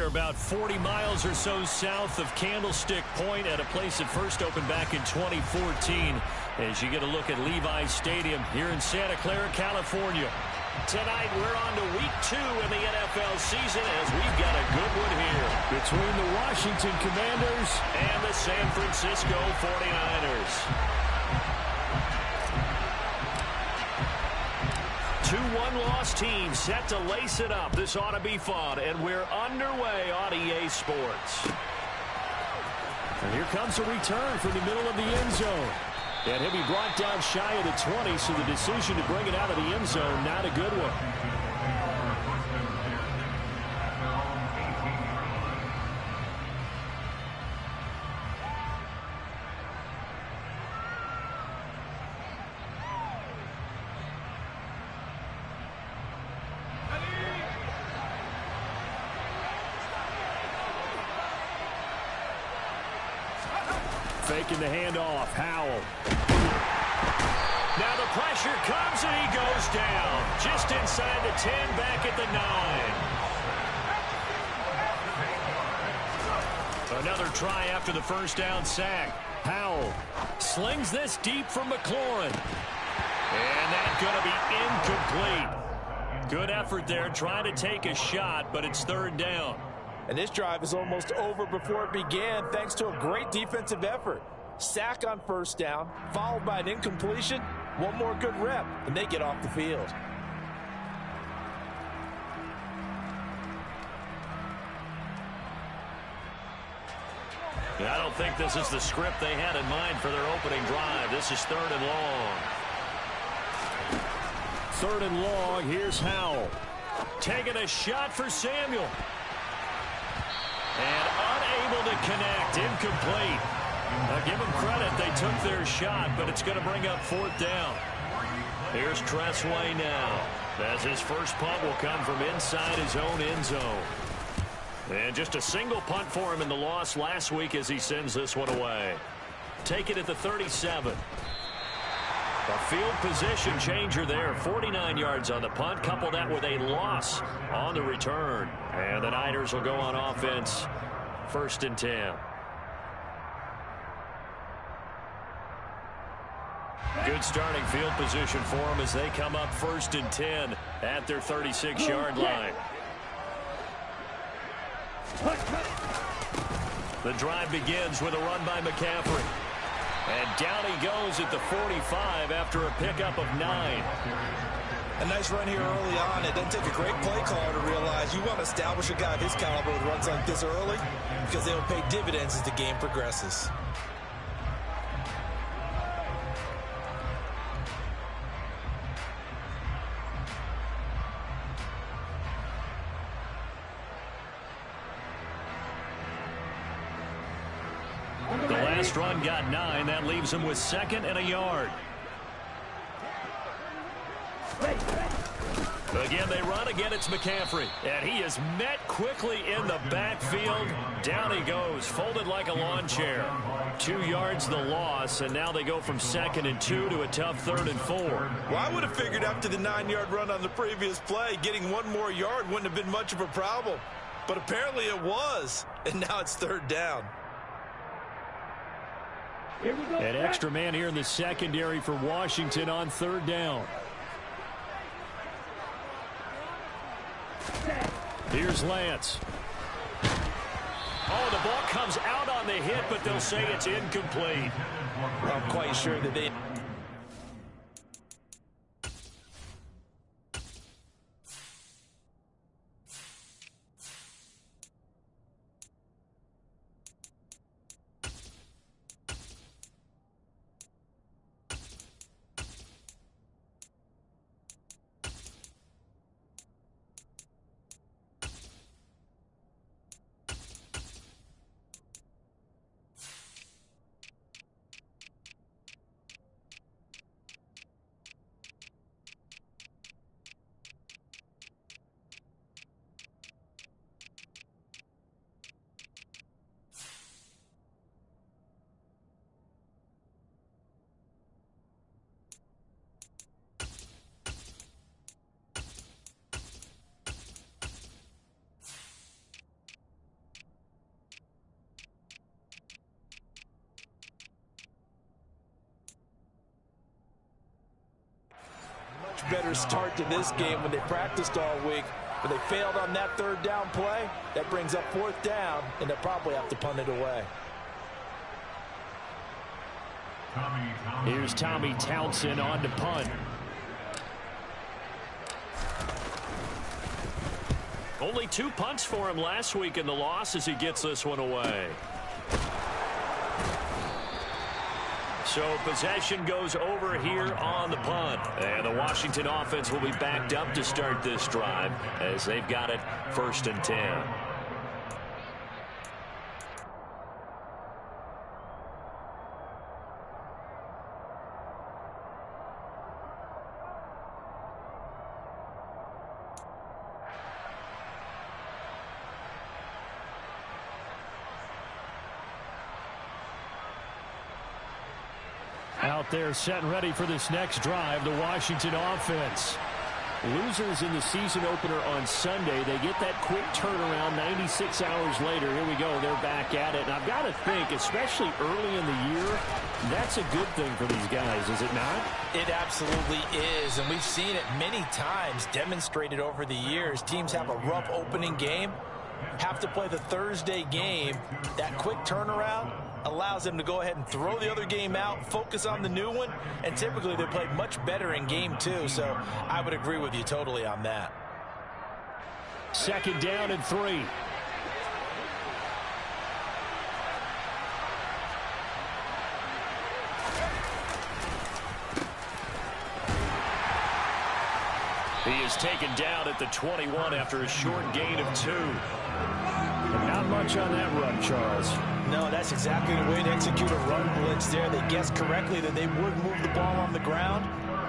They're about 40 miles or so south of Candlestick Point at a place that first opened back in 2014 as you get a look at Levi's Stadium here in Santa Clara, California. Tonight, we're on to week 2 in the NFL season as we've got a good one here between the Washington Commanders and the San Francisco 49ers. 2 one-loss teams set to lace it up. This ought to be fun, and we're underway on EA Sports. And here comes a return from the middle of the end zone. And he'll be brought down shy of the 20, so the decision to bring it out of the end zone, not a good one. Faking the handoff, Howell. Now the pressure comes and he goes down. Just inside the 10, back at the 9. Another try after the first down sack. Howell slings this deep from McLaurin. And that's going to be incomplete. Good effort there, trying to take a shot, but it's third down. And this drive is almost over before it began thanks to a great defensive effort. Sack on first down, followed by an incompletion. One more good rep, and they get off the field. I don't think this is the script they had in mind for their opening drive. This is third and long. Third and long, here's Howell. Taking a shot for Samuel. And unable to connect, incomplete. Now give them credit, they took their shot, but it's going to bring up fourth down. Here's Tressway now, as his first punt will come from inside his own end zone. And just a single punt for him in the loss last week as he sends this one away. Take it at the 37. A field position changer there. 49 yards on the punt. Couple that with a loss on the return. And the Niners will go on offense. First and 10. Good starting field position for them as they come up first and 10 at their 36-yard line. The drive begins with a run by McCaffrey. And down he goes at the 45 after a pickup of 9. A nice run here early on. It doesn't take a great play caller to realize you want to establish a guy of his caliber with runs like this early because they'll pay dividends as the game progresses. The last run got 9. That leaves him with second and a yard. Again, they run. Again, it's McCaffrey. And he is met quickly in the backfield. Down he goes, folded like a lawn chair. 2 yards the loss, and now they go from second and 2 to a tough third and 4. Well, I would have figured after the 9-yard run on the previous play, getting one more yard wouldn't have been much of a problem. But apparently it was, and now it's third down. An extra man here in the secondary for Washington on third down. Here's Lance. Oh, the ball comes out on the hit, but they'll say it's incomplete. I'm quite sure that they... much better start to this game when they practiced all week. But they failed on that third down play. That brings up fourth down, and they'll probably have to punt it away. Here's Tommy Townsend on to punt. Only 2 punts for him last week in the loss as he gets this one away. So possession goes over here on the punt. And the Washington offense will be backed up to start this drive as they've got it 1st and 10. Out there set and ready for this next drive, the Washington offense. Losers in the season opener on Sunday. They get that quick turnaround 96 hours later. Here we go. They're back at it. And I've got to think, especially early in the year, that's a good thing for these guys, is it not? It absolutely is. And we've seen it many times demonstrated over the years. Teams have a rough opening game, have to play the Thursday game. That quick turnaround allows them to go ahead and throw the other game out, focus on the new one, and typically they play much better in game 2. So I would agree with you totally on that. 2nd down and 3. He is taken down at the 21 after a short gain of 2. Not much on that run, Charles. No, that's exactly the way to execute a run blitz there. They guessed correctly that they would move the ball on the ground,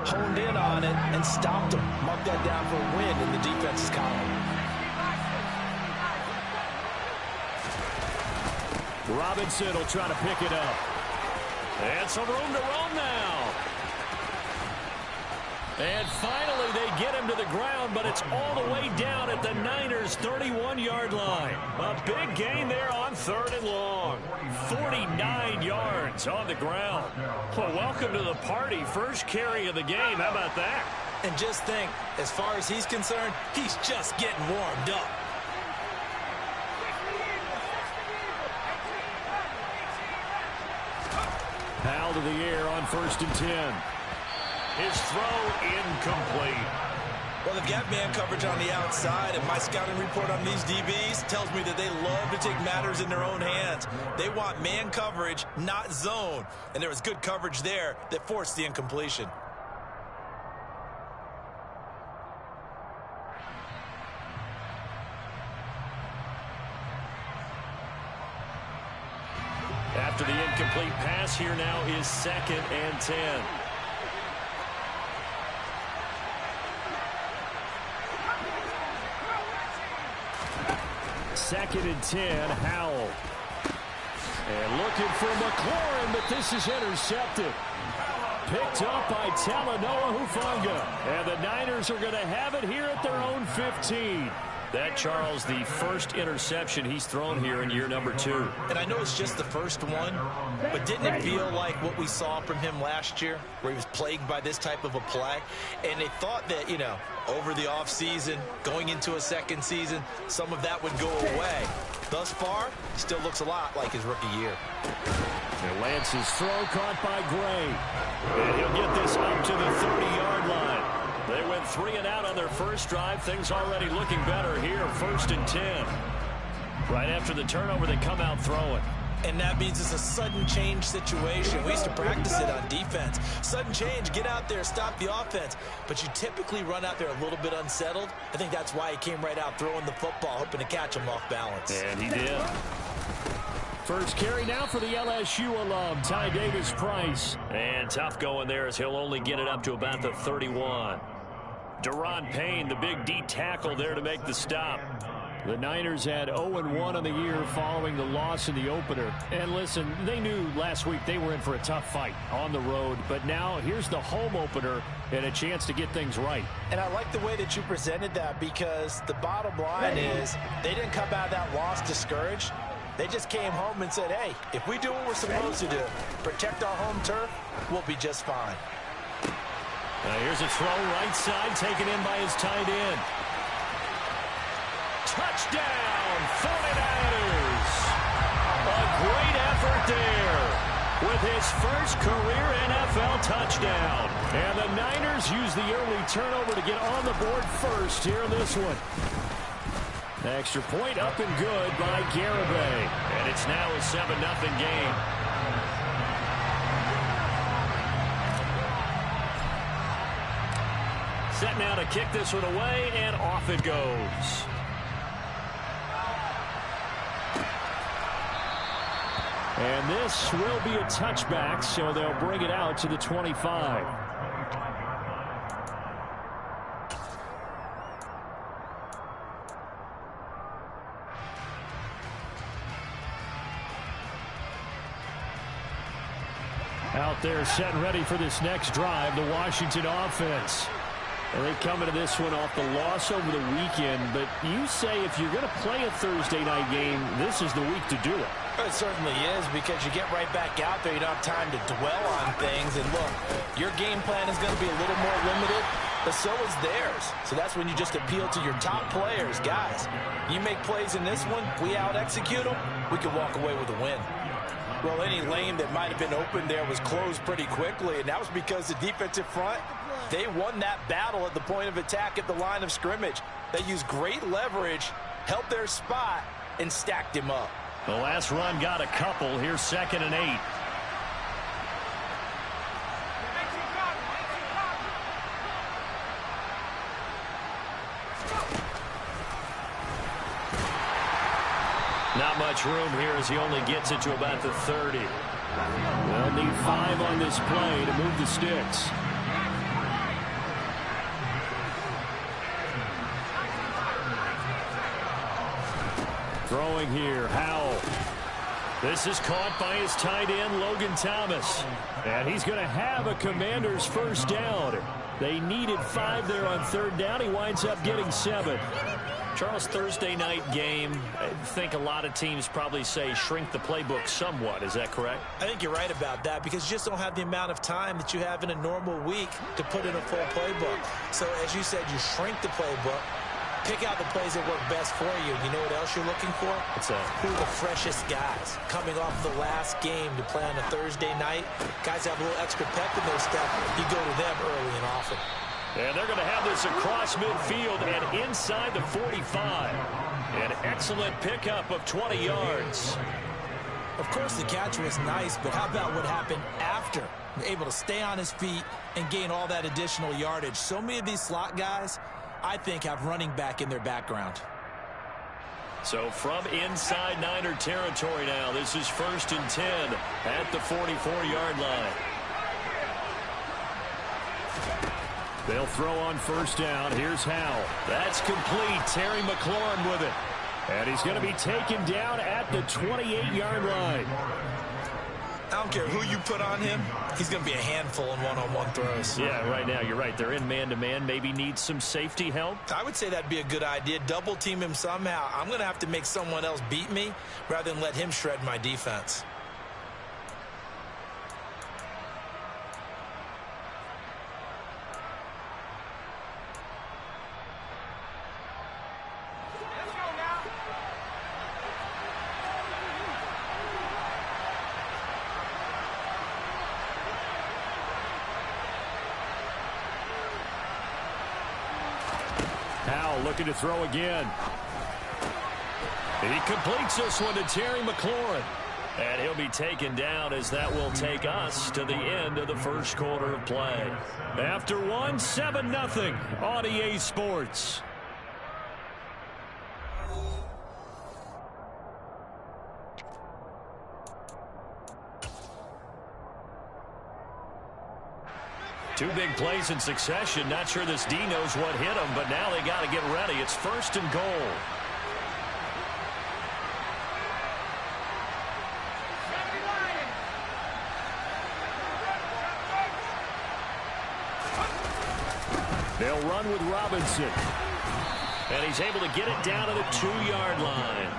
honed in on it, and stopped them. Mark that down for a win in the defense's column. Robinson will try to pick it up. And some room to roam now. And finally, they get him to the ground, but it's all the way down at the Niners' 31-yard line. A big gain there on 3rd and long. 49 yards on the ground. Well, welcome to the party. First carry of the game. How about that? And just think, as far as he's concerned, he's just getting warmed up. Foul to the air on 1st and 10. His throw incomplete. Well, they've got man coverage on the outside, and my scouting report on these DBs tells me that they love to take matters in their own hands. They want man coverage, not zone. And there was good coverage there that forced the incompletion. After the incomplete pass, here now is 2nd and 10. 2nd and 10, Howell. And looking for McLaurin, but this is intercepted. Picked up by Talanoa Hufanga. And the Niners are going to have it here at their own 15. That, Charles, the first interception he's thrown here in year number 2. And I know it's just the first one, but didn't it feel like what we saw from him last year, where he was plagued by this type of a play? And they thought that, you know, over the offseason, going into a second season, some of that would go away. Thus far, still looks a lot like his rookie year. And Lance's throw caught by Gray. And he'll get this up to the 30-yard line. They went 3 and out on their first drive. Things already looking better here, 1st and 10. Right after the turnover, they come out throwing. And that means it's a sudden change situation. We used to practice it on defense. Sudden change, get out there, stop the offense. But you typically run out there a little bit unsettled. I think that's why he came right out throwing the football, hoping to catch him off balance. And he did. First carry now for the LSU alum, Ty Davis-Price. And tough going there as he'll only get it up to about the 31. Deron Payne, the big D tackle there to make the stop. The Niners had 0-1 on the year following the loss in the opener. And listen, they knew last week they were in for a tough fight on the road. But now here's the home opener and a chance to get things right. And I like the way that you presented that, because the bottom line is they didn't come out of that loss discouraged. They just came home and said, hey, if we do what we're supposed to do, protect our home turf, we'll be just fine. Here's a throw right side, taken in by his tight end. Touchdown, 49ers. A great effort there with his first career NFL touchdown. And the Niners use the early turnover to get on the board first here in this one. Extra point up and good by Garibay. And it's now a 7-0 game. Set now to kick this one away, and off it goes. And this will be a touchback, so they'll bring it out to the 25. Out there set and ready for this next drive, the Washington offense. And they come into this one off the loss over the weekend, but you say if you're going to play a Thursday night game, this is the week to do it. It certainly is, because you get right back out there. You don't have time to dwell on things. And look, your game plan is going to be a little more limited, but so is theirs. So that's when you just appeal to your top players. Guys, you make plays in this one, we out-execute them, we can walk away with a win. Well, any lane that might have been open there was closed pretty quickly, and that was because the defensive front, they won that battle at the point of attack at the line of scrimmage. They used great leverage, held their spot, and stacked him up. The last run got a couple. Here's 2nd and 8. Not much room here as he only gets it to about the 30. They'll need 5 on this play to move the sticks. Throwing here, Howell. This is caught by his tight end, Logan Thomas. And he's going to have a Commander's first down. They needed 5 there on 3rd down. He winds up getting 7. Charles, Thursday night game, I think a lot of teams probably say shrink the playbook somewhat. Is that correct? I think you're right about that, because you just don't have the amount of time that you have in a normal week to put in a full playbook. So, as you said, you shrink the playbook, pick out the plays that work best for you. You know what else you're looking for? What's that? Who are the freshest guys coming off the last game to play on a Thursday night? Guys have a little extra pep in their step. You go to them early and often. And they're going to have this across midfield and inside the 45. An excellent pickup of 20 yards. Of course, the catch was nice, but how about what happened after? Able to stay on his feet and gain all that additional yardage. So many of these slot guys, I think, have running back in their background. So from inside Niner territory now, this is 1st and 10 at the 44-yard line. They'll throw on 1st down. Here's Howell. That's complete. Terry McLaurin with it. And he's going to be taken down at the 28-yard line. I don't care who you put on him. He's going to be a handful in one-on-one throws. Yeah, right now, you're right. They're in man-to-man. Maybe needs some safety help. I would say that'd be a good idea. Double team him somehow. I'm going to have to make someone else beat me rather than let him shred my defense. Howell looking to throw again. He completes this one to Terry McLaurin. And he'll be taken down as that will take us to the end of the first quarter of play. After 7-0 on EA Sports. Two big plays in succession. Not sure this D knows what hit him, but now they got to get ready. It's 1st and goal. They'll run with Robinson. And he's able to get it down to the 2-yard line.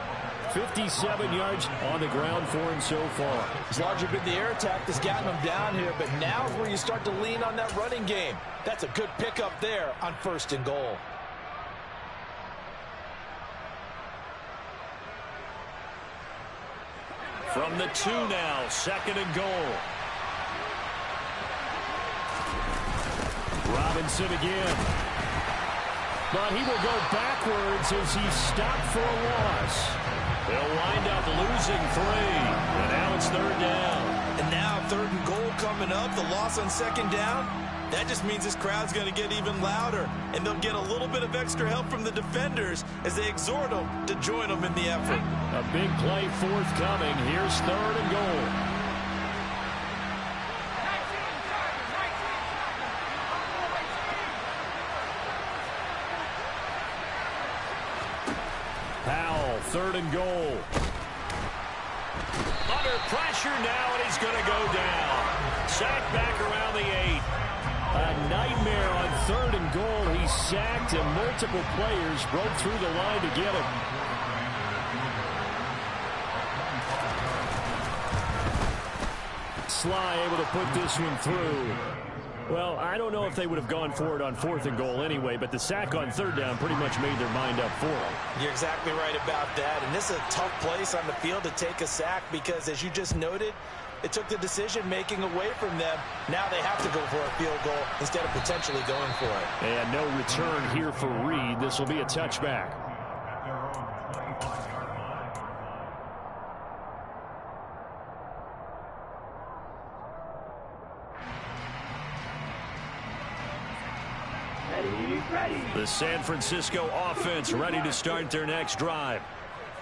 57 yards on the ground for him so far. It's largely been the air attack that's gotten him down here, but now's where you start to lean on that running game. That's a good pickup there on 1st and goal. From the 2 now, 2nd and goal. Robinson again. But he will go backwards as he's stopped for a loss. They'll wind up losing 3. And now it's 3rd down. And now 3rd and goal coming up. The loss on 2nd down. That just means this crowd's going to get even louder. And they'll get a little bit of extra help from the defenders as they exhort them to join them in the effort. A big play forthcoming. Here's 3rd and goal. Powell, 3rd and goal. Under pressure now, and he's going to go down. Sacked back around the 8. A nightmare on 3rd and goal. He's sacked, and multiple players broke through the line to get him. Sly able to put this one through. Well, I don't know if they would have gone for it on 4th and goal anyway, but the sack on 3rd down pretty much made their mind up for them. You're exactly right about that, and this is a tough place on the field to take a sack because, as you just noted, it took the decision-making away from them. Now they have to go for a field goal instead of potentially going for it. And no return here for Reed. This will be a touchback. The San Francisco offense ready to start their next drive.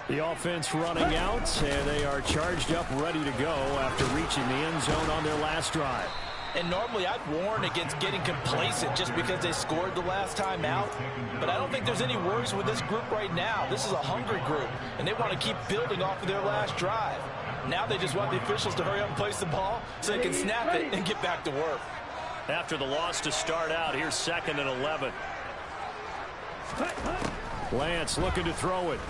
The offense running out, and they are charged up, ready to go after reaching the end zone on their last drive. And normally I'd warn against getting complacent just because they scored the last time out. But I don't think there's any worries with this group right now. This is a hungry group, and they want to keep building off of their last drive. Now they just want the officials to hurry up and place the ball so they can snap it and get back to work. After the loss to start out, here's 2nd and 11. Lance looking to throw it.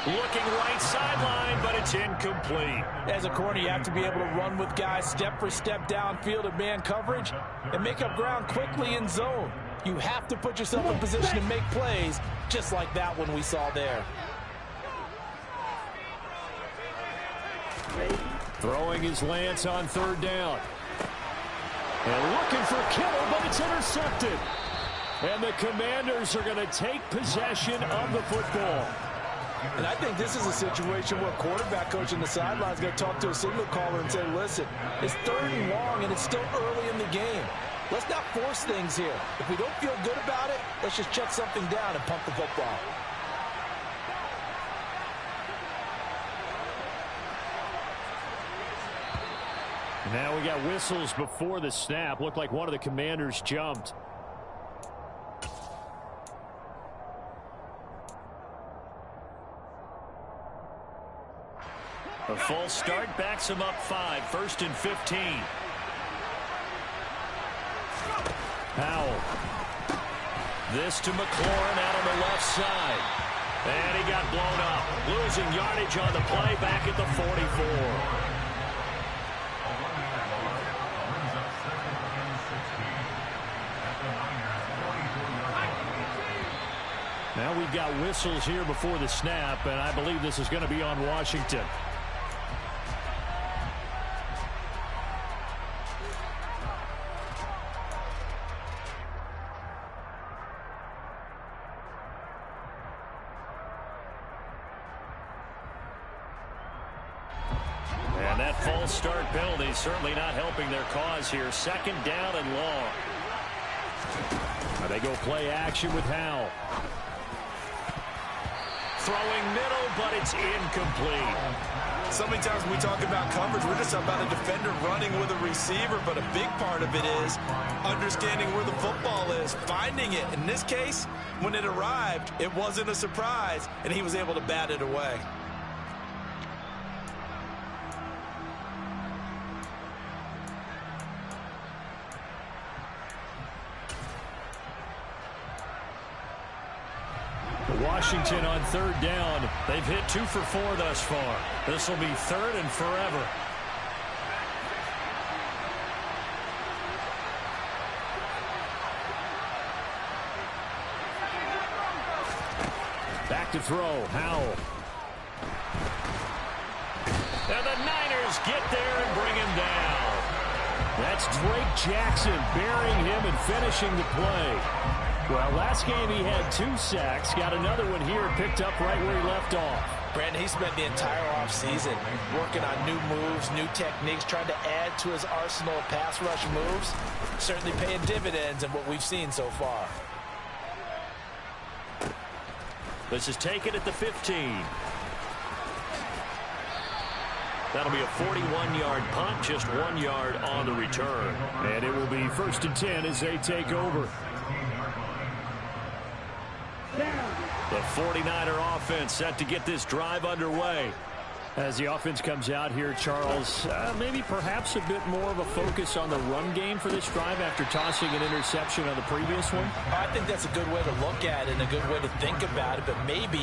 Looking right sideline, but it's incomplete. As a corner, you have to be able to run with guys step for step downfield in man coverage and make up ground quickly in zone. You have to put yourself in position to make plays, just like that one we saw there. Throwing his Lance on 3rd down. And looking for Kittle, but it's intercepted. And the Commanders are going to take possession of the football. And I think this is a situation where a quarterback coach on the sideline is going to talk to a signal caller and say, listen, it's 3rd and long, and it's still early in the game. Let's not force things here. If we don't feel good about it, let's just check something down and pump the football. Now we got whistles before the snap. Looked like one of the Commanders jumped. A false start backs him up 5, 1st and 15. Powell. This to McLaurin out on the left side. And he got blown up. Losing yardage on the play back at the 44. Now we've got whistles here before the snap, and I believe this is going to be on Washington. And that false start penalty certainly not helping their cause here. 2nd down and long. Now they go play action with Howell. Throwing middle, but it's incomplete. So many times when we talk about coverage, we're just about a defender running with a receiver, but a big part of it is understanding where the football is, finding it. In this case, when it arrived, it wasn't a surprise, and he was able to bat it away. Washington on third down. They've hit 2 for 4 thus far. This will be third and forever. Back to throw, Howell. And the Niners get there and bring him down. That's Drake Jackson burying him and finishing the play. Well, last game he had 2 sacks. Got another one here, picked up right where he left off. Brandon, he spent the entire offseason working on new moves, new techniques, trying to add to his arsenal of pass rush moves. Certainly paying dividends in what we've seen so far. This is taken at the 15. That'll be a 41-yard punt, just 1 yard on the return. And it will be 1st and 10 as they take over. The 49er offense set to get this drive underway. As the offense comes out here, Charles, maybe perhaps a bit more of a focus on the run game for this drive after tossing an interception on the previous one? I think that's a good way to look at it and a good way to think about it, but maybe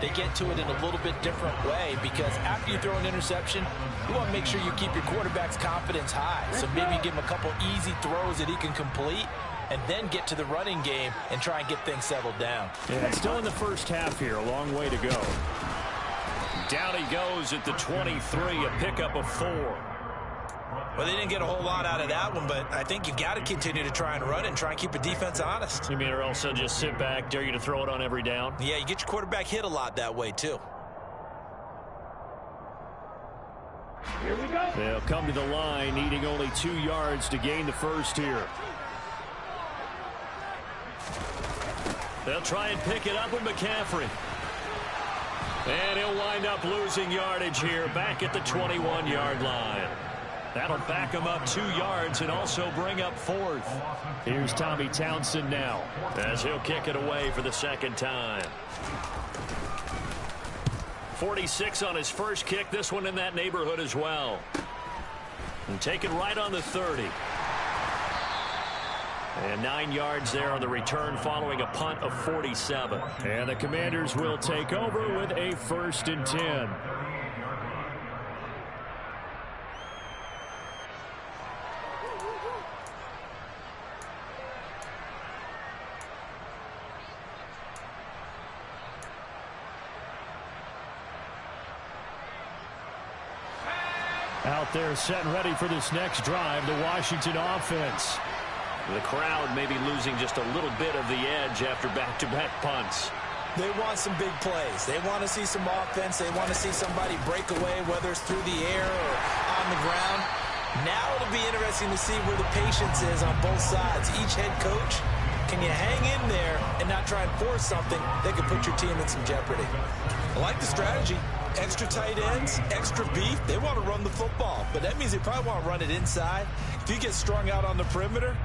they get to it in a little bit different way, because after you throw an interception, you want to make sure you keep your quarterback's confidence high. So maybe you give him a couple easy throws that he can complete, and then get to the running game and try and get things settled down. Yeah, still in the first half here, a long way to go. Down he goes at the 23, a pickup of 4. Well, they didn't get a whole lot out of that one, but I think you got to continue to try and run and try and keep the defense honest. You mean, or else they'll just sit back, dare you to throw it on every down? Yeah, you get your quarterback hit a lot that way, too. Here we go. They'll come to the line, needing only 2 yards to gain the first here. They'll try and pick it up with McCaffrey. And he'll wind up losing yardage here, back at the 21-yard line. That'll back him up 2 yards and also bring up 4th. Here's Tommy Townsend now, as he'll kick it away for the 2nd time. 46 on his first kick, this one in that neighborhood as well. And taken right on the 30. And 9 yards there on the return following a punt of 47. And the Commanders will take over with a 1st and 10. Out there set and ready for this next drive, the Washington offense. The crowd may be losing just a little bit of the edge after back-to-back punts. They want some big plays. They want to see some offense. They want to see somebody break away, whether it's through the air or on the ground. Now it'll be interesting to see where the patience is on both sides. Each head coach, can you hang in there and not try and force something that could put your team in some jeopardy? I like the strategy. Extra tight ends, extra beef. They want to run the football, but that means they probably want to run it inside. If you get strung out on the perimeter,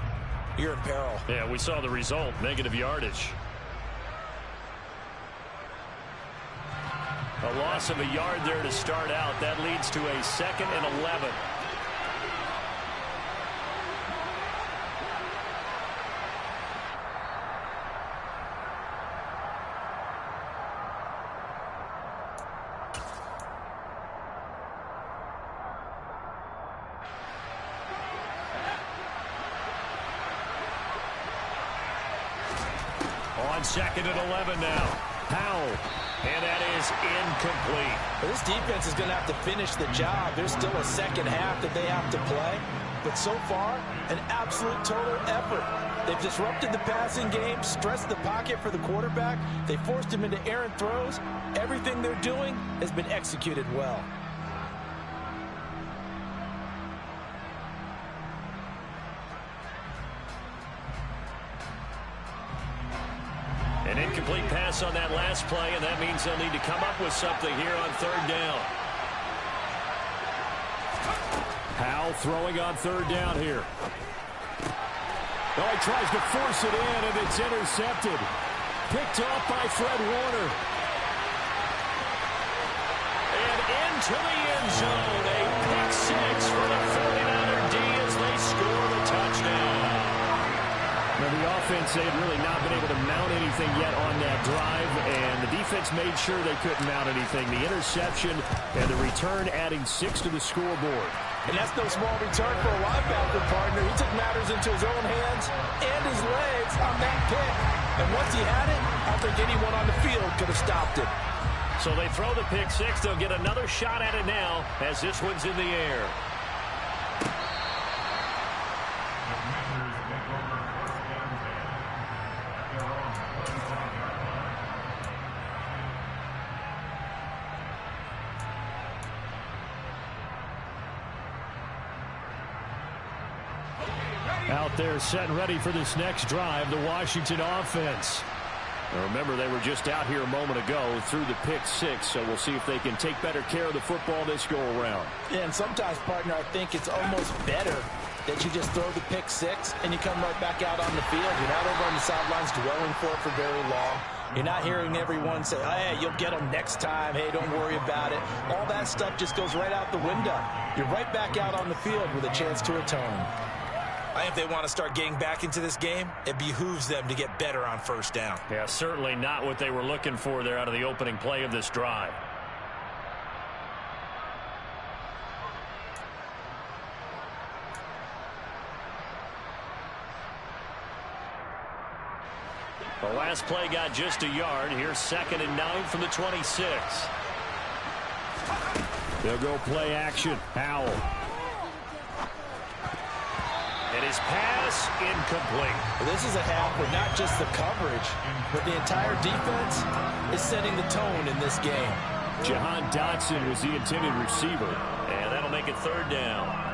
you're in peril. Yeah, we saw the result, negative yardage. A loss of a yard there to start out. That leads to a 2nd and 11. On 2nd and 11 now. Howell. And that is incomplete. Well, this defense is going to have to finish the job. There's still a 2nd half that they have to play. But so far, an absolute total effort. They've disrupted the passing game, stressed the pocket for the quarterback. They forced him into errant throws. Everything they're doing has been executed well. An incomplete pass on that last play, and that means they'll need to come up with something here on 3rd down. Howell throwing on 3rd down here. Oh, he tries to force it in, and it's intercepted. Picked off by Fred Warner. And into the end zone. A pick 6 for the 49er D as they score the touchdown. Now the offense, they had really not been able to mount anything yet on that drive, and the defense made sure they couldn't mount anything. The interception and the return adding 6 to the scoreboard. And that's no small return for a linebacker, partner. He took matters into his own hands and his legs on that pick. And once he had it, I don't think anyone on the field could have stopped it. So they throw the pick six. They'll get another shot at it now as this one's in the air. Out there set and ready for this next drive, the Washington offense. Now remember, they were just out here a moment ago through the pick six, so we'll see if they can take better care of the football this go-around. Yeah, and sometimes, partner, I think it's almost better that you just throw the pick six and you come right back out on the field. You're not over on the sidelines dwelling for it for very long. You're not hearing everyone say, hey, you'll get them next time. Hey, don't worry about it. All that stuff just goes right out the window. You're right back out on the field with a chance to atone. I think if they want to start getting back into this game, it behooves them to get better on first down. Yeah, certainly not what they were looking for there out of the opening play of this drive. The last play got just a yard. Here's 2nd and 9 from the 26. They'll go play action. Howell. And his pass incomplete. Well, this is a half where not just the coverage, but the entire defense is setting the tone in this game. Jahan Dotson was the intended receiver. And that'll make it 3rd down.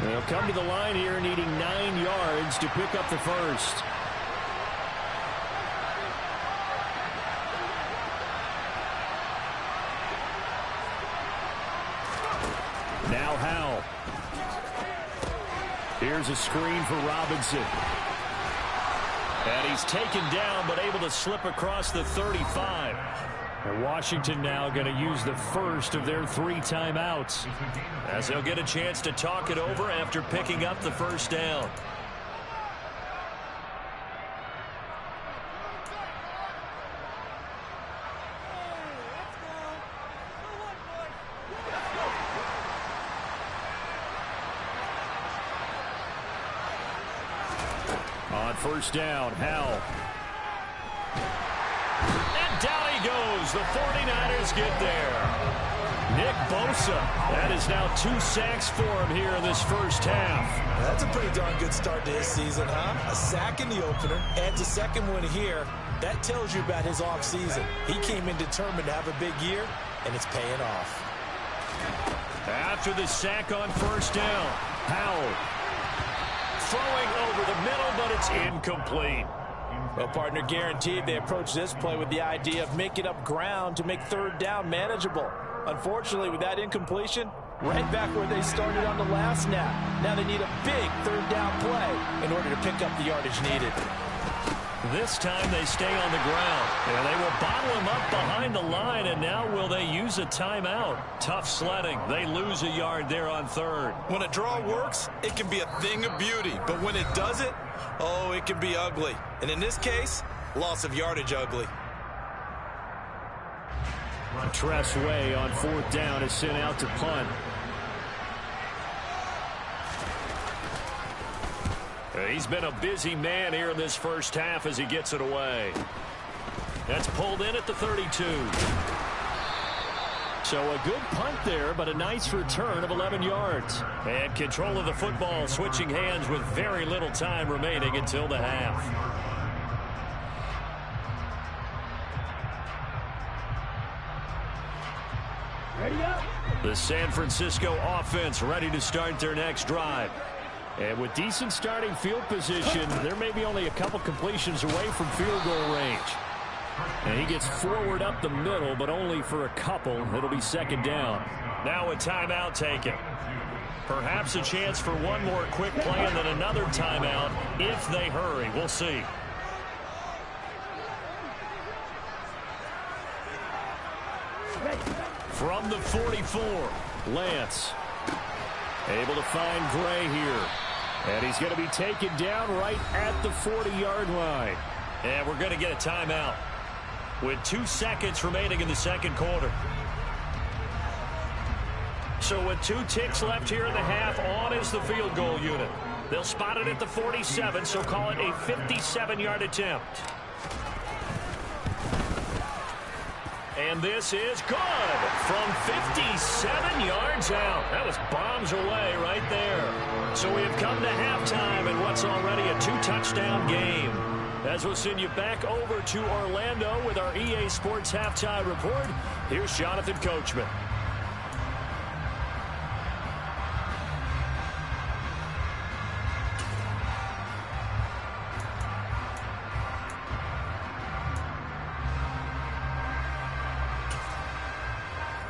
They'll come to the line here needing 9 yards to pick up the first. Now Howell. Here's a screen for Robinson. And he's taken down but able to slip across the 35. And Washington now going to use the first of their 3 timeouts. As they'll get a chance to talk it over after picking up the first down. On first down, Howell. Down he goes. The 49ers get there. Nick Bosa. That is now 2 sacks for him here in this first half. That's a pretty darn good start to his season, huh? A sack in the opener, adds a second one here. That tells you about his offseason. He came in determined to have a big year, and it's paying off. After the sack on first down, Howell throwing over the middle, but it's incomplete. Well, partner, guaranteed they approach this play with the idea of making up ground to make 3rd down manageable. Unfortunately, with that incompletion, right back where they started on the last snap. Now they need a big 3rd down play in order to pick up the yardage needed. This time they stay on the ground. And they will bottle him up behind the line, and now will they use a timeout? Tough sledding. They lose a yard there on 3rd. When a draw works, it can be a thing of beauty. But when it doesn't, oh, it can be ugly. And in this case, loss of yardage ugly. Tress Way on 4th down is sent out to punt. He's been a busy man here in this first half as he gets it away. That's pulled in at the 32. So a good punt there, but a nice return of 11 yards. And control of the football, switching hands with very little time remaining until the half. Ready up. The San Francisco offense ready to start their next drive. And with decent starting field position, there may be only a couple completions away from field goal range. And he gets forward up the middle, but only for a couple. It'll be 2nd down. Now a timeout taken. Perhaps a chance for one more quick play and then another timeout if they hurry. We'll see. From the 44, Lance. Able to find Gray here. And he's going to be taken down right at the 40-yard line. And we're going to get a timeout with 2 seconds remaining in the second quarter. So with 2 ticks left here in the half, on is the field goal unit. They'll spot it at the 47, so call it a 57-yard attempt. And this is good from 57 yards out. That was bombs away right there. So we have come to halftime in what's already a 2-touchdown game. As we'll send you back over to Orlando with our EA Sports Halftime Report, here's Jonathan Coachman.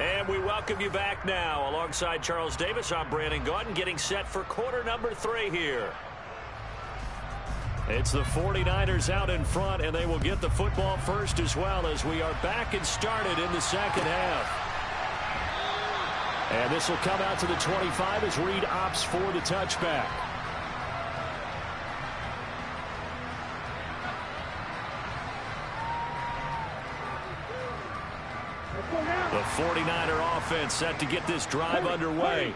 And we welcome you back now. Alongside Charles Davis, I'm Brandon Gaudin, getting set for quarter number 3 here. It's the 49ers out in front, and they will get the football first as well as we are back and started in the second half. And this will come out to the 25 as Reed opts for the touchback. The 49er offense set to get this drive underway.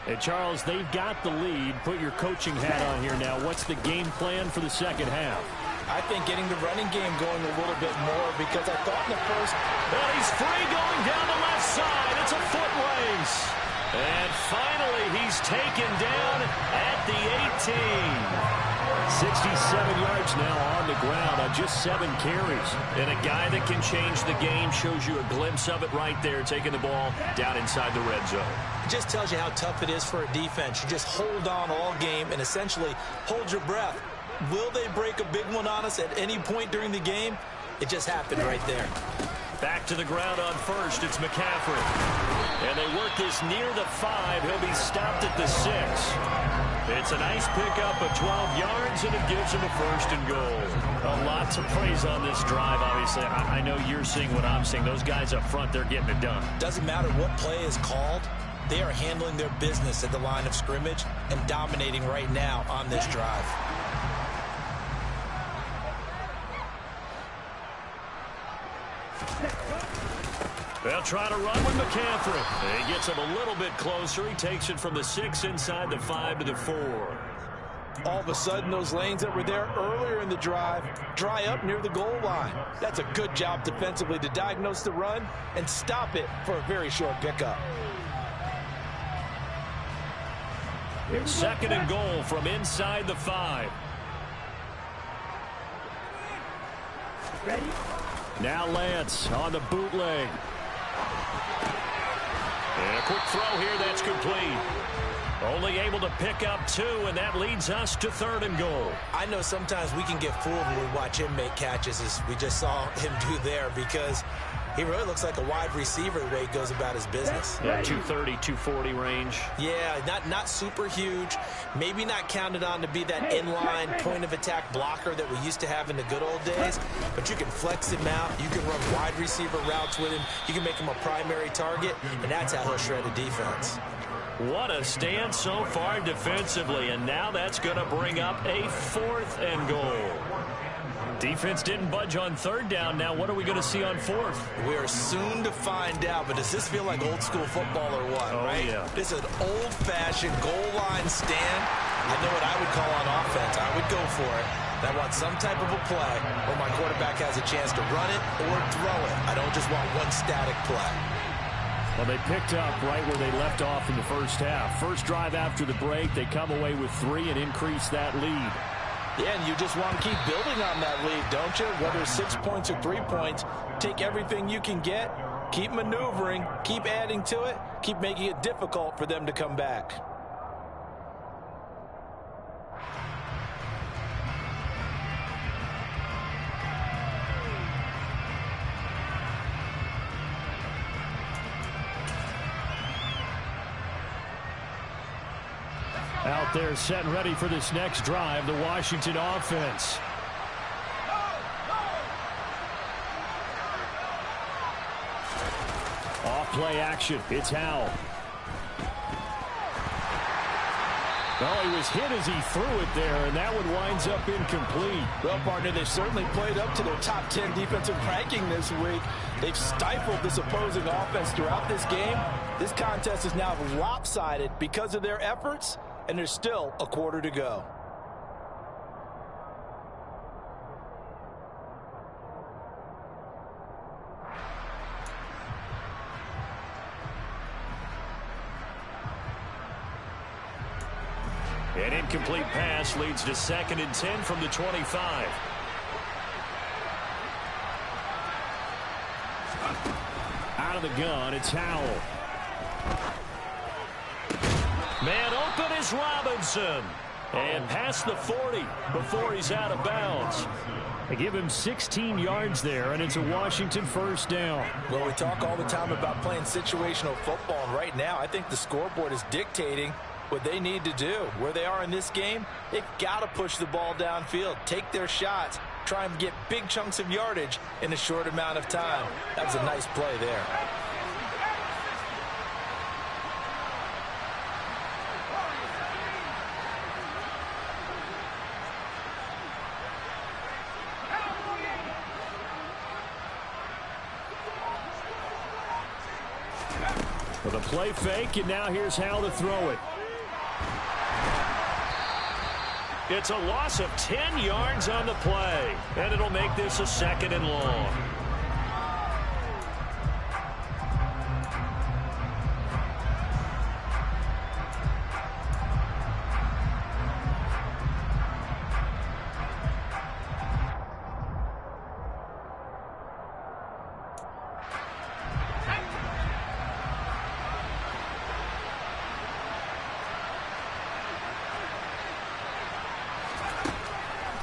And Charles, they've got the lead. Put your coaching hat on here now. What's the game plan for the second half? I think getting the running game going a little bit more, because I thought in the first... Well, he's free going down the left side. It's a foot race. And finally, he's taken down at the 18. 67 yards now on the ground on just 7 carries. And a guy that can change the game, shows you a glimpse of it right there, taking the ball down inside the red zone. It just tells you how tough it is for a defense. You just hold on all game and essentially hold your breath. Will they break a big one on us at any point during the game? It just happened right there. Back to the ground on first. It's McCaffrey. And they work this near the 5. He'll be stopped at the 6. It's a nice pickup of 12 yards, and it gives him a first and goal. A lot to praise on this drive, obviously. I know you're seeing what I'm seeing. Those guys up front, they're getting it done. Doesn't matter what play is called. They are handling their business at the line of scrimmage and dominating right now on this drive. They'll try to run with McCaffrey. He gets him a little bit closer. He takes it from the 6 inside the 5 to the 4. All of a sudden, those lanes that were there earlier in the drive dry up near the goal line. That's a good job defensively to diagnose the run and stop it for a very short pickup. Second and goal from inside the 5. Ready? Now Lance on the bootleg. And a quick throw here, that's complete. Only able to pick up 2, and that leads us to 3rd and goal. I know sometimes we can get fooled when we watch him make catches, as we just saw him do there, because he really looks like a wide receiver the way he goes about his business. Yeah, 230, 240 range. Yeah, not super huge. Maybe not counted on to be that inline point-of-attack blocker that we used to have in the good old days, but you can flex him out. You can run wide receiver routes with him. You can make him a primary target, and that's how he'll shred a defense. What a stand so far defensively, and now that's going to bring up a 4th and goal. Defense didn't budge on 3rd down. Now what are we going to see on 4th? We are soon to find out, but does this feel like old school football or what? Oh, right? Yeah. This is an old-fashioned goal line stand. I know what I would call on offense. I would go for it. I want some type of a play where my quarterback has a chance to run it or throw it. I don't just want one static play. Well, they picked up right where they left off in the first half. First drive after the break, they come away with 3 and increase that lead. Yeah, and you just want to keep building on that lead, don't you? Whether it's 6 points or 3 points, take everything you can get, keep maneuvering, keep adding to it, keep making it difficult for them to come back. Out there set and ready for this next drive, the Washington offense. Off play action. It's Howell. Well, he was hit as he threw it there, and that one winds up incomplete. Well, partner, they certainly played up to their top 10 defensive ranking this week. They've stifled this opposing offense throughout this game. This contest is now lopsided because of their efforts, and there's still a quarter to go. An incomplete pass leads to 2nd and 10 from the 25. Out of the gun, it's Howell. Man open is Robinson. And past the 40 before he's out of bounds. They give him 16 yards there, and it's a Washington first down. Well, we talk all the time about playing situational football, and right now I think the scoreboard is dictating what they need to do. Where they are in this game, they've got to push the ball downfield, take their shots, try and get big chunks of yardage in a short amount of time. That was a nice play there. With a play fake, and now here's how to throw it. It's a loss of 10 yards on the play, and it'll make this a 2nd and long.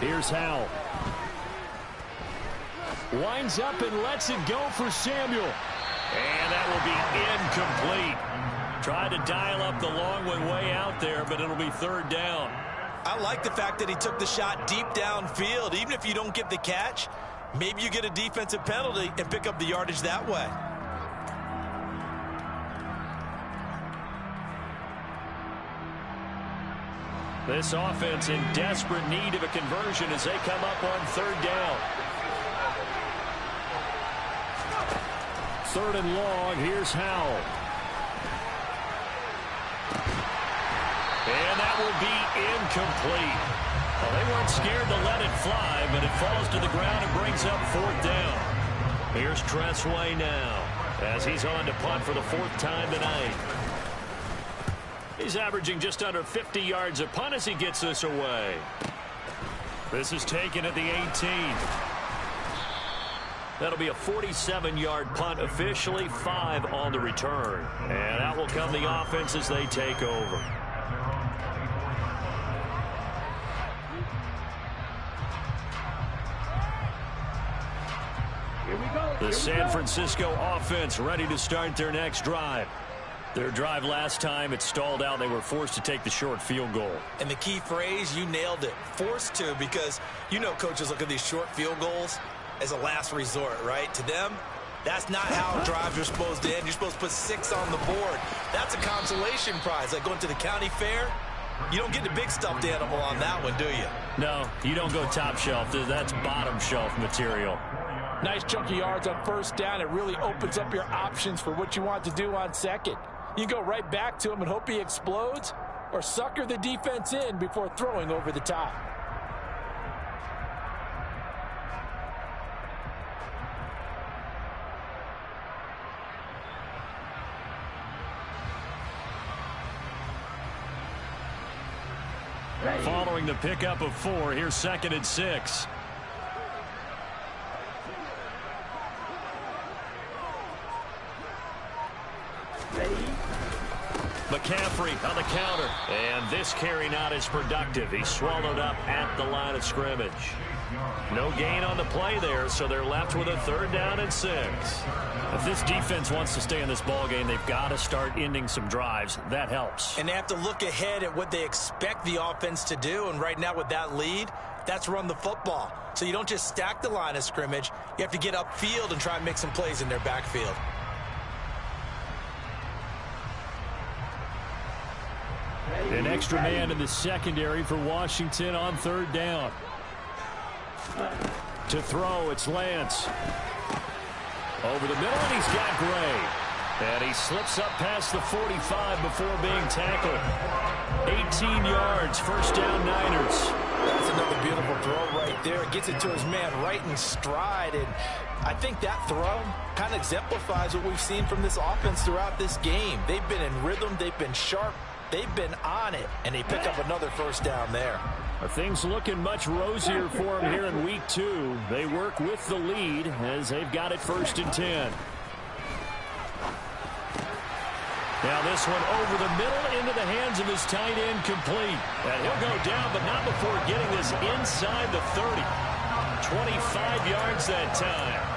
Here's Howell. Winds up and lets it go for Samuel. And that will be incomplete. Tried to dial up the long one way out there, but it'll be 3rd down. I like the fact that he took the shot deep downfield. Even if you don't get the catch, maybe you get a defensive penalty and pick up the yardage that way. This offense in desperate need of a conversion as they come up on 3rd down. 3rd and long. Here's Howell. And that will be incomplete. Well, they weren't scared to let it fly, but it falls to the ground and brings up 4th down. Here's Tressway now as he's on to punt for the 4th time tonight. He's averaging just under 50 yards a punt as he gets this away. This is taken at the 18. That'll be a 47-yard punt officially, 5 on the return. And out will come the offense as they take over. The San Francisco offense ready to start their next drive. Their drive last time, it stalled out. They were forced to take the short field goal. And the key phrase, you nailed it. Forced to, because you know coaches look at these short field goals as a last resort, right? To them, that's not how drives are supposed to end. You're supposed to put 6 on the board. That's a consolation prize. Like going to the county fair, you don't get the big stuffed animal on that one, do you? No, you don't go top shelf. That's bottom shelf material. Nice chunky yards on 1st down. It really opens up your options for what you want to do on 2nd. You go right back to him and hope he explodes, or sucker the defense in before throwing over the top. Following the pickup of 4, here's 2nd and 6. McCaffrey on the counter. And this carry not as productive. He's swallowed up at the line of scrimmage. No gain on the play there, so they're left with a 3rd down and 6. If this defense wants to stay in this ball game, they've got to start ending some drives. That helps. And they have to look ahead at what they expect the offense to do. And right now with that lead, that's run the football. So you don't just stack the line of scrimmage. You have to get upfield and try and make some plays in their backfield. An extra man in the secondary for Washington on 3rd down. To throw, it's Lance. Over the middle, and he's got Gray. And he slips up past the 45 before being tackled. 18 yards, 1st down Niners. That's another beautiful throw right there. Gets it to his man right in stride. And I think that throw kind of exemplifies what we've seen from this offense throughout this game. They've been in rhythm. They've been sharp. They've been on it. And they pick up another 1st down there. Are things looking much rosier for them here in week 2? They work with the lead as they've got it 1st and 10. Now this one over the middle into the hands of his tight end, complete. And he'll go down, but not before getting this inside the 30. 25 yards that time.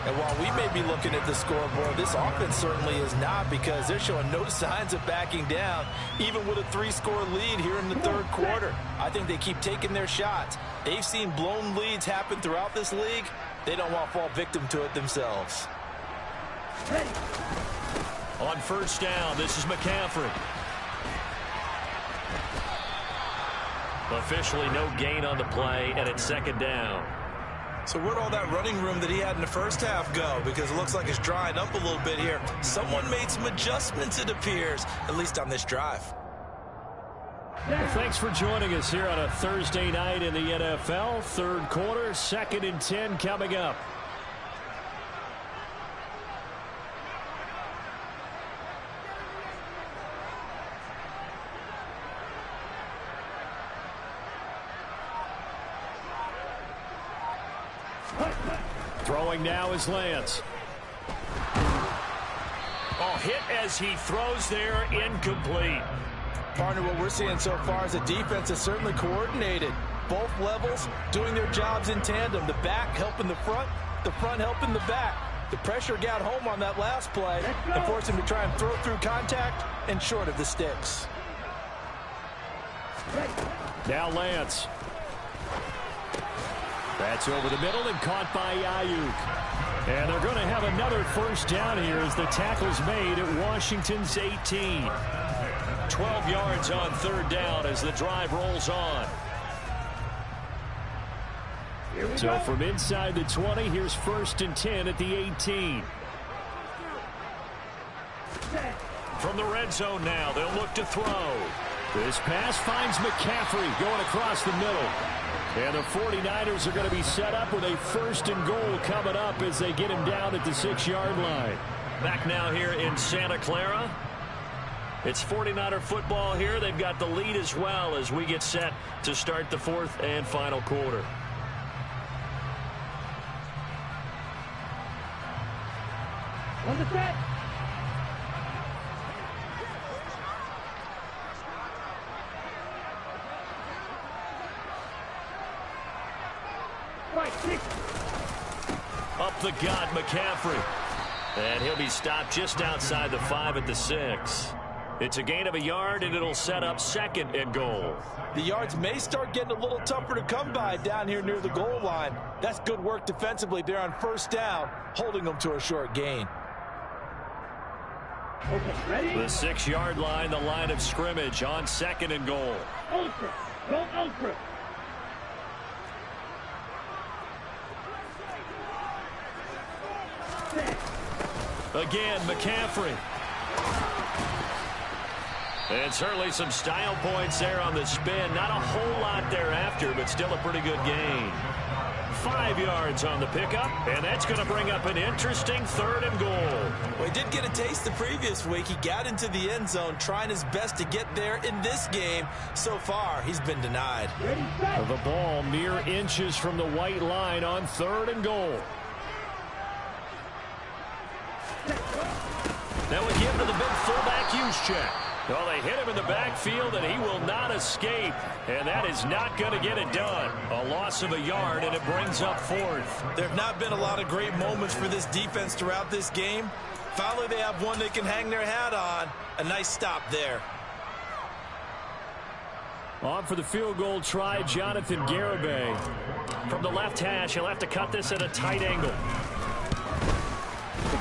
And while we may be looking at the scoreboard, this offense certainly is not, because they're showing no signs of backing down, even with a 3-score lead here in the 3rd quarter. I think they keep taking their shots. They've seen blown leads happen throughout this league. They don't want to fall victim to it themselves. On 1st down, this is McCaffrey. Officially no gain on the play, and it's 2nd down. So where'd all that running room that he had in the first half go? Because it looks like it's drying up a little bit here. Someone made some adjustments, it appears, at least on this drive. Well, thanks for joining us here on a Thursday night in the NFL. 3rd quarter, 2nd and 10 coming up. Throwing now is Lance. Oh, hit as he throws there, incomplete. Partner, what we're seeing so far is a defense that's certainly coordinated. Both levels doing their jobs in tandem. The back helping the front helping the back. The pressure got home on that last play and forced him to try and throw through contact and short of the sticks. Now Lance. That's over the middle and caught by Ayuk. And they're going to have another 1st down here as the tackle's made at Washington's 18. 12 yards on 3rd down as the drive rolls on. So from inside the 20, here's 1st and 10 at the 18. From the red zone now, they'll look to throw. This pass finds McCaffrey going across the middle. And the 49ers are going to be set up with a 1st and goal coming up as they get him down at the 6-yard line. Back now here in Santa Clara. It's 49er football here. They've got the lead as well as we get set to start the 4th and final quarter. On the set. Up the gut, McCaffrey. And he'll be stopped just outside the 5 at the 6. It's a gain of a yard, and it'll set up 2nd and goal. The yards may start getting a little tougher to come by down here near the goal line. That's good work defensively there on 1st down, holding them to a short gain. Okay, ready? The 6-yard line, the line of scrimmage on 2nd and goal. Ultra. Go ultra. Again, McCaffrey. And certainly some style points there on the spin. Not a whole lot thereafter, but still a pretty good gain. 5 yards on the pickup, and that's going to bring up an interesting 3rd and goal. Well, he did get a taste the previous week. He got into the end zone, trying his best to get there in this game. So far, he's been denied. The ball mere inches from the white line on 3rd and goal. Now we give to the big fullback use check. Well, they hit him in the backfield, and he will not escape. And that is not going to get it done. A loss of a yard, and it brings up fourth. There have not been a lot of great moments for this defense throughout this game. Finally, they have one they can hang their hat on. A nice stop there. On for the field goal try, Jonathan Garibay. From the left hash, he'll have to cut this at a tight angle.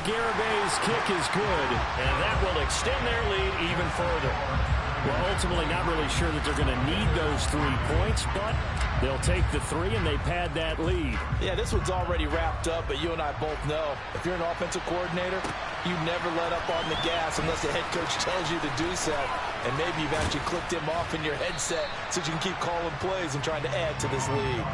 Garibay's kick is good. And that will extend their lead even further. Well, ultimately not really sure that they're going to need those 3 points, but they'll take the 3 and they pad that lead. Yeah, this one's already wrapped up, but you and I both know if you're an offensive coordinator, you never let up on the gas unless the head coach tells you to do so. And maybe you've actually clicked him off in your headset so you can keep calling plays and trying to add to this lead.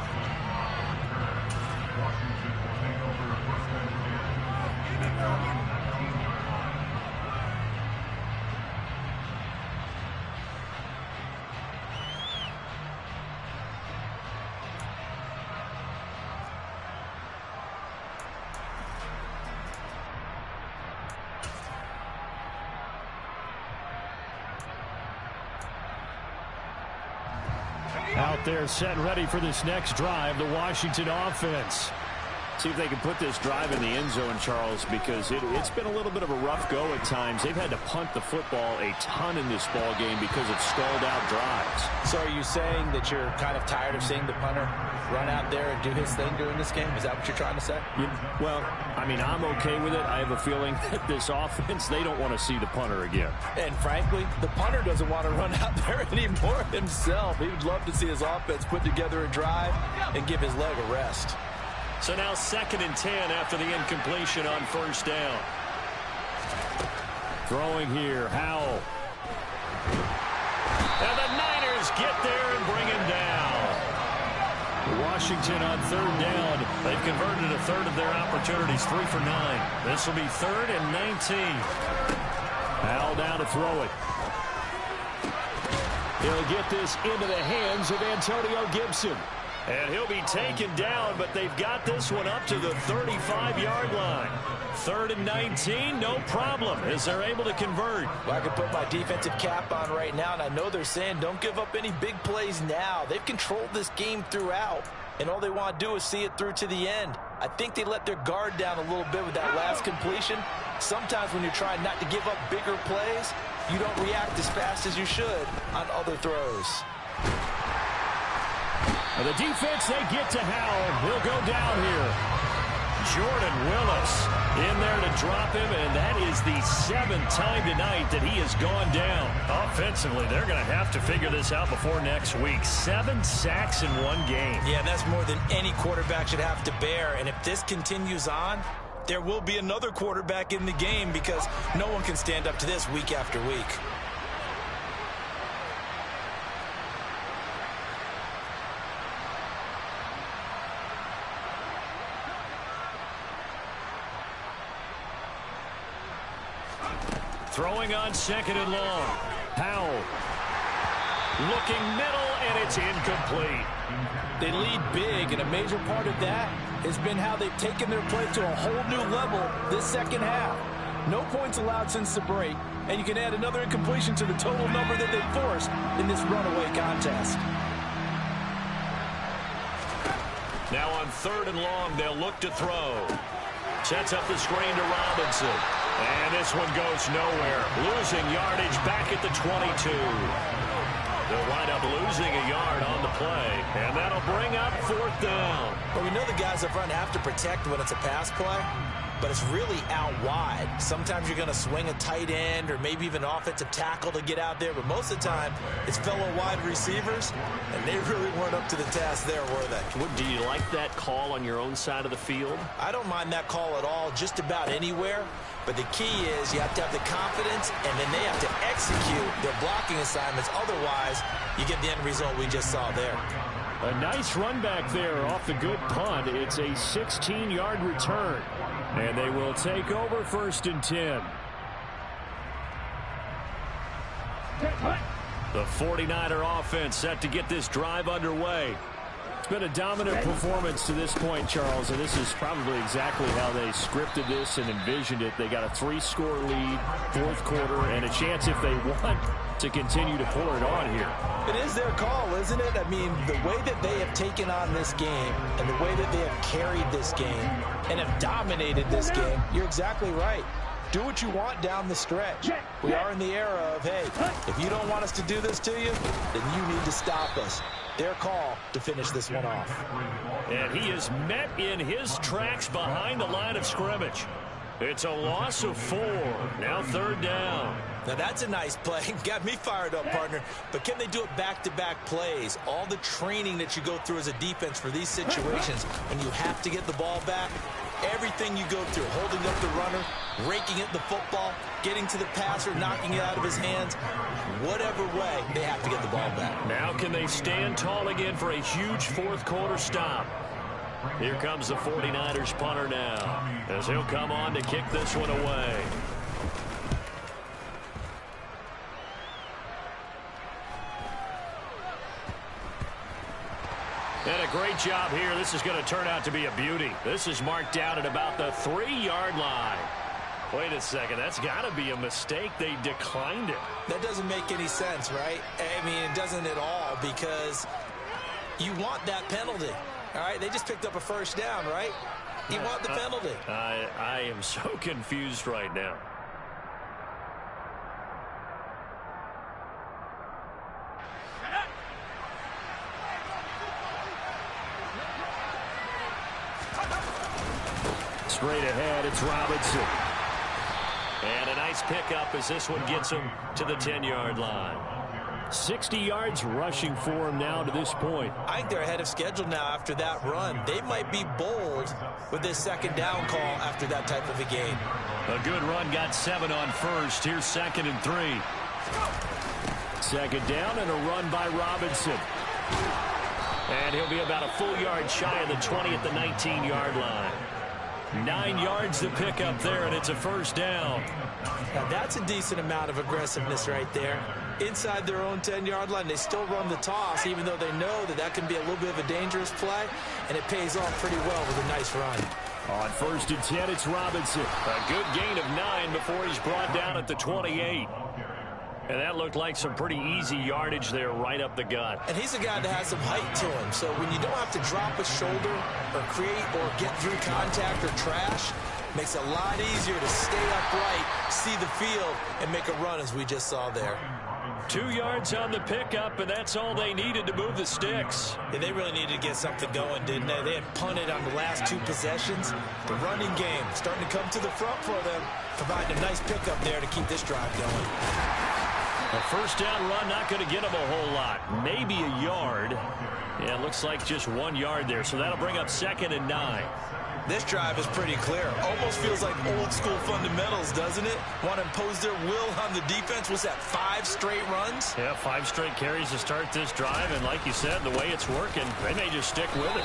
Out there set and ready for this next drive, the Washington offense. See if they can put this drive in the end zone, Charles, because it's been a little bit of a rough go at times. They've had to punt the football a ton in this ball game because of stalled out drives. So are you saying that you're kind of tired of seeing the punter run out there and do his thing during this game? Is that what you're trying to say? Well, I mean, I'm okay with it. I have a feeling that this offense, they don't want to see the punter again. And frankly, the punter doesn't want to run out there anymore himself. He would love to see his offense put together a drive and give his leg a rest. So now 2nd and 10 after the incompletion on first down. Throwing here, Howell. And the Niners get there and bring him down. Washington on 3rd down. They've converted a third of their opportunities, 3 for 9. This will be 3rd and 19. Howell down to throw it. He'll get this into the hands of Antonio Gibson. And he'll be taken down, but they've got this one up to the 35-yard line. 3rd and 19, no problem, as they're able to convert. Well, I can put my defensive cap on right now, and I know they're saying don't give up any big plays now. They've controlled this game throughout, and all they want to do is see it through to the end. I think they let their guard down a little bit with that last completion. Sometimes when you're trying not to give up bigger plays, you don't react as fast as you should on other throws. The defense, they get to Howell. He'll go down here. Jordan Willis in there to drop him, and that is the 7th time tonight that he has gone down. Offensively, they're going to have to figure this out before next week. 7 sacks in one game. Yeah, and that's more than any quarterback should have to bear. And if this continues on, there will be another quarterback in the game because no one can stand up to this week after week. Throwing on 2nd and long. Howell. Looking middle, and it's incomplete. They lead big, and a major part of that has been how they've taken their play to a whole new level this second half. No points allowed since the break, and you can add another incompletion to the total number that they forced in this runaway contest. Now on 3rd and long, they'll look to throw. Sets up the screen to Robinson. And this one goes nowhere. Losing yardage back at the 22. They'll wind up losing a yard on the play. And that'll bring up 4th down. But we know the guys up front have to protect when it's a pass play, but it's really out wide. Sometimes you're going to swing a tight end or maybe even offensive tackle to get out there, but most of the time it's fellow wide receivers, and they really weren't up to the task there, were they? Do you like that call on your own side of the field? I don't mind that call at all, just about anywhere. But the key is you have to have the confidence, and then they have to execute their blocking assignments. Otherwise, you get the end result we just saw there. A nice run back there off the good punt. It's a 16-yard return. And they will take over 1st and 10. The 49er offense set to get this drive underway. It's been a dominant performance to this point, Charles, and this is probably exactly how they scripted this and envisioned it. They got a 3-score lead, 4th quarter, and a chance if they won to continue to pour it on here. It is their call, isn't it? I mean, the way that they have taken on this game and the way that they have carried this game and have dominated this game, you're exactly right. Do what you want down the stretch. We are in the era of, hey, if you don't want us to do this to you, then you need to stop us. Their call to finish this one off. And he is met in his tracks behind the line of scrimmage. It's a loss of 4. Now 3rd down. Now that's a nice play. Got me fired up, partner. But can they do it back-to-back plays? All the training that you go through as a defense for these situations, when you have to get the ball back, everything you go through, holding up the runner, raking at the football, getting to the passer, knocking it out of his hands, whatever way, they have to get the ball back. Now can they stand tall again for a huge 4th quarter stop? Here comes the 49ers punter now, as he'll come on to kick this one away. And a great job here. This is going to turn out to be a beauty. This is marked out at about the 3-yard line. Wait a second. That's got to be a mistake. They declined it. That doesn't make any sense, right? I mean, it doesn't at all, because you want that penalty. All right, they just picked up a 1st down, right? You want the penalty. I am so confused right now. Straight ahead, it's Robinson. And a nice pickup as this one gets him to the 10-yard line. 60 yards rushing for him now to this point. I think they're ahead of schedule now after that run. They might be bold with this 2nd down call after that type of a game. A good run, got 7 on 1st. Here's 2nd and 3. 2nd down and a run by Robinson. And he'll be about a full yard shy of the 20 at the 19-yard line. 9 yards to pick up there, and it's a 1st down. Now that's a decent amount of aggressiveness right there. Inside their own 10-yard line, they still run the toss, even though they know that that can be a little bit of a dangerous play, and it pays off pretty well with a nice run. On 1st and 10, it's Robinson. A good gain of 9 before he's brought down at the 28. And that looked like some pretty easy yardage there right up the gut. And he's a guy that has some height to him, so when you don't have to drop a shoulder or create or get through contact or trash, makes it a lot easier to stay upright, see the field, and make a run as we just saw there. 2 yards on the pickup, and that's all they needed to move the sticks. Yeah, they really needed to get something going, didn't they? They had punted on the last 2 possessions. The running game starting to come to the front for them, providing a nice pickup there to keep this drive going. A 1st down run, not going to get him a whole lot. Maybe a yard. Yeah, it looks like just 1 yard there, so that'll bring up 2nd and 9. This drive is pretty clear. Almost feels like old school fundamentals, doesn't it? Want to impose their will on the defense. Was that 5 straight runs? Yeah, 5 straight carries to start this drive, and like you said, the way it's working, they may just stick with it.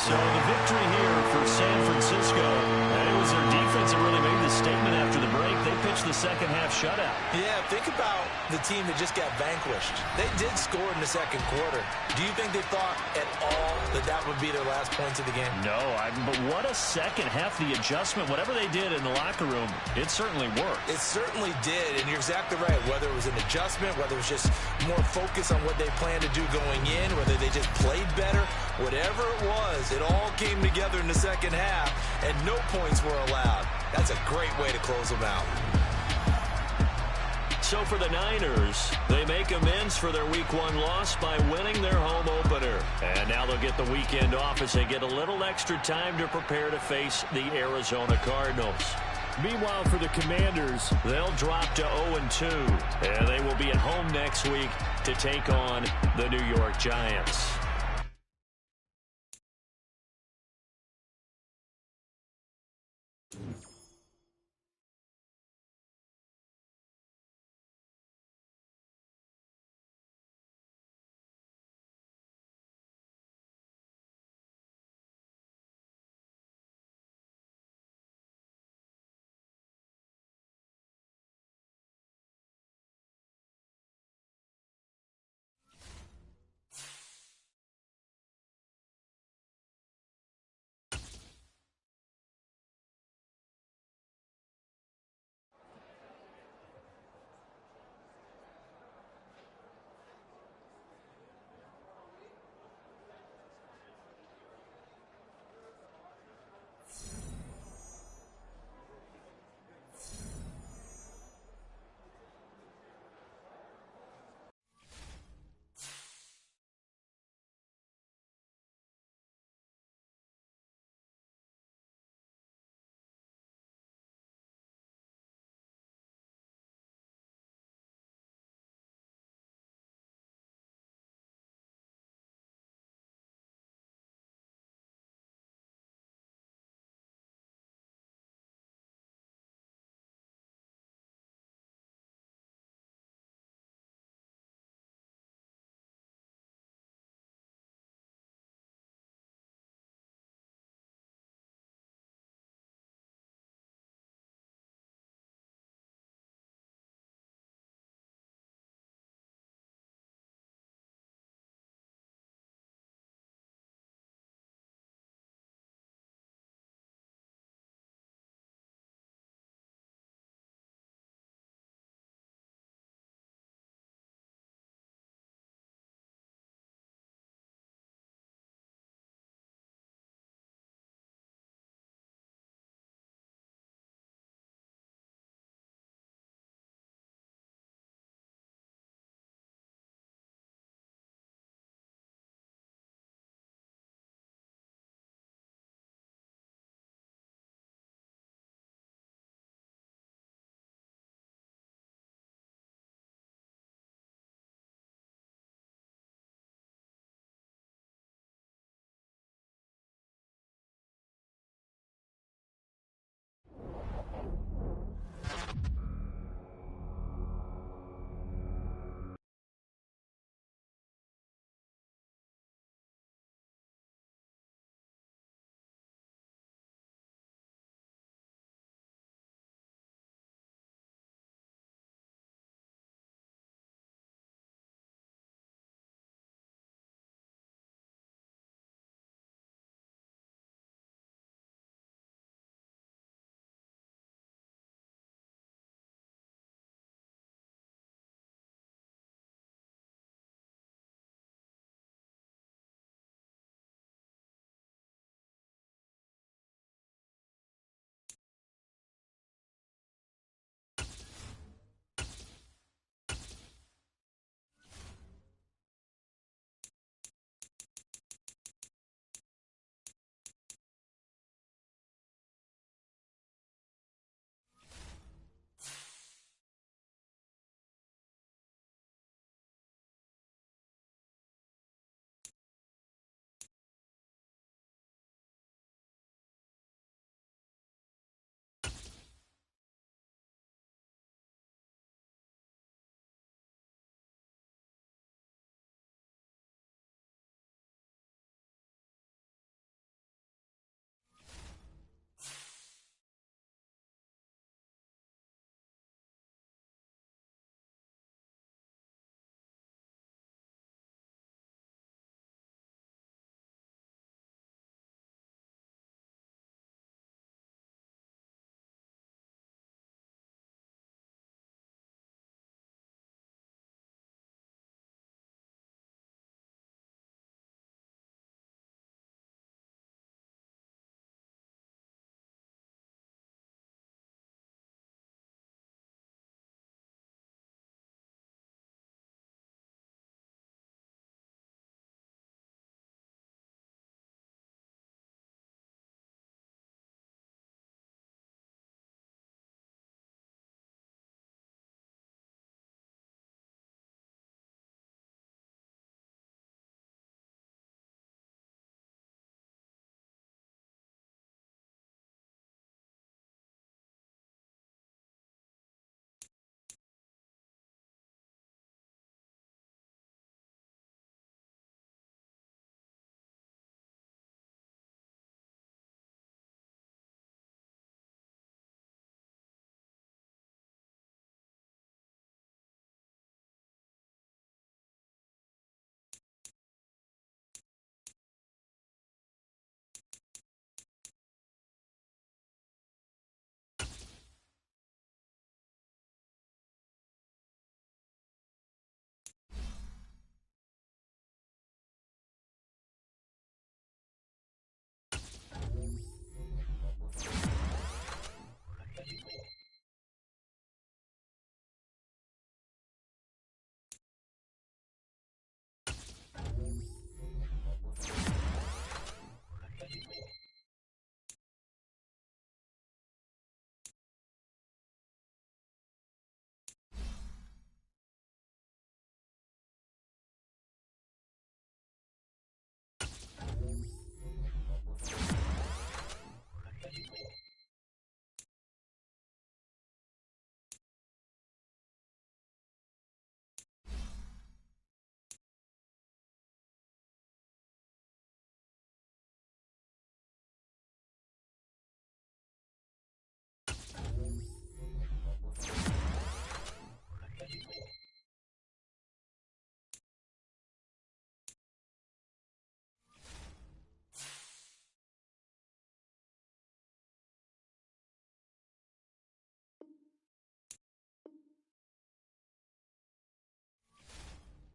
So the victory here for San Francisco, and it was their defense that really made the statement after the break. They pitched the 2nd half shutout. Yeah, think about the team that just got vanquished. They did score in the 2nd quarter. Do you think they thought at all that that would be their last points of the game? No, but what a 2nd half. The adjustment, whatever they did in the locker room, it certainly worked. It certainly did, and you're exactly right. Whether it was an adjustment, whether it was just more focus on what they planned to do going in, whether they just played better, whatever it was, it all came together in the 2nd half, and no points were allowed. That's a great way to close them out. So for the Niners, they make amends for their Week 1 loss by winning their home opener. And now they'll get the weekend off as they get a little extra time to prepare to face the Arizona Cardinals. Meanwhile, for the Commanders, they'll drop to 0-2, and they will be at home next week to take on the New York Giants.